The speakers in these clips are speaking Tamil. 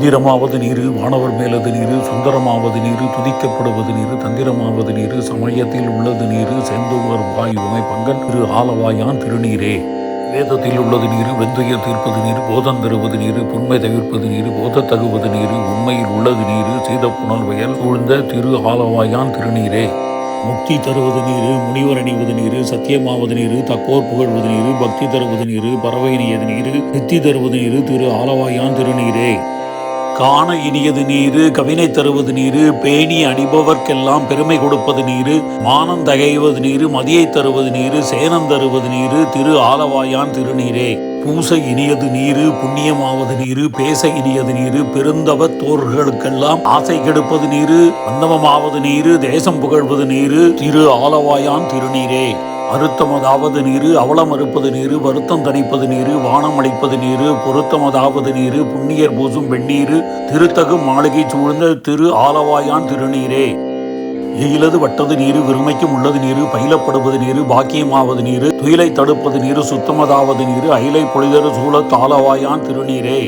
மந்திரமாவது நீரு, வானவர் மேலது நீரு, சுந்தரமாவது நீரு, துதிக்கப்படுவது நீரு, தந்திரமாவது நீரு, சமயத்தில் உள்ளது நீரு, செந்தூர் வாய் உமை பங்கன் திரு ஆலவாயான் திருநீரே. வேதத்தில் உள்ளது நீரு, வெந்துயர் தீர்ப்பது நீரு, போதம் தருவது நீரு, புண்மை தவிர்ப்பது நீரு, போத தகுவது நீரு, உண்மையில் உள்ளது நீரு, சீதப்புணல் வயல் சூழ்ந்த திரு ஆலவாயான் திருநீரே. முக்தி தருவது நீரு, முனிவர் அணிவது நீரு, சத்தியமாவது நீரு, தக்கோர் புகழ்வது நீரு, பக்தி தருவது நீரு, பறவை இனியது நீரு, சித்தி தருவது நீரு, திரு ஆலவாயான் திருநீரே. காண இனியது நீரு, கவினை தருவது நீரு, பேணி அணிபவர்க்கெல்லாம் பெருமை கொடுப்பது நீரு, மானம் தகைவது நீரு, மதியை தருவது நீரு, சேனம் தருவது நீரு, திரு ஆலவாயான் திருநீரே. பூசை இனியது நீரு, புண்ணியமாவது நீரு, பேச இனியது நீரு, பெருந்தவ தோர்களுக்கெல்லாம் ஆசை கெடுப்பது நீரு, வந்தவமாவது நீரு, தேசம் புகழ்வது நீரு, திரு ஆலவாயான் திருநீரே. அறுத்தமதாவது நீரு, அவலம் அறுப்பது நீரு, வருத்தம் தணிப்பது நீரு, வானம் அளிப்பது நீரு, பொருத்தமதாவது நீரு, புண்ணியர் பூசும் வெண்ணீரு, திருத்தகு மாளிகை சூழ்ந்த திரு ஆலவாயான் திருநீரே. எயிலது வட்டது நீரு, விருமைக்கும் உள்ளது நீரு, பயிலப்படுவது நீரு, பாக்கியமாவது நீரு, துயிலை தடுப்பது நீரு, சுத்தமதாவது நீரு, அயிலை பொழிதரு சூழத் ஆலவாயான் திருநீரே.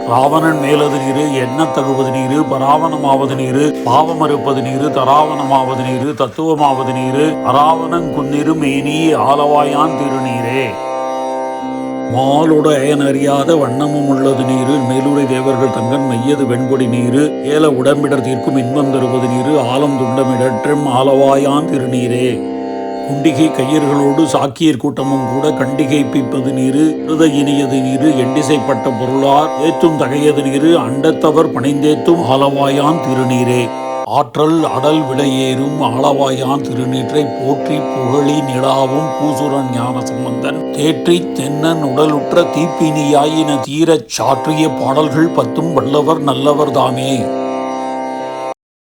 ராவணன் மேலது நீரு, எண்ண தகுவது நீரு, பராவணமாவது நீரு, பாவம் அறுப்பது நீரு, தராவணமாவது நீரு, தத்துவமாவது நீரு, அராவணன் குன்னிரு மேனி ஆலவாயான் திருநீரே. மாலுடையன் அறியாத வண்ணமும் உள்ளது நீரு, மேலுரை தேவர்கள் தங்கன் மெய்யது வெண்பொடி நீரு, ஏல உடம்பிடர் தீர்க்கும் இன்பம் தருவது நீரு, ஆலம் துண்டமிடற்றும் ஆலவாயான் திருநீரே. குண்டிகை கையர்களோடு சாக்கியர் கூட்டமும் கூட கண்டிகை பிப்பது நீரு, இருத இனியது நீரு, எண்டிசைப்பட்ட பொருளார் ஏத்தும் தகையது நீரு, அண்டத்தவர் பணிந்தேத்தும் ஆலவாயான் திருநீரே. ஆற்றல் அடல் விடையேறும் ஆலவாயான் திருநீற்றை போற்றி புகழி நிலாவும் பூசுரன் ஞான சம்பந்தன் தேற்றி தென்னன் உடலுற்ற தீப்பினியாயின தீரச் சாற்றிய பாடல்கள் பத்தும் வல்லவர் நல்லவர் தாமே.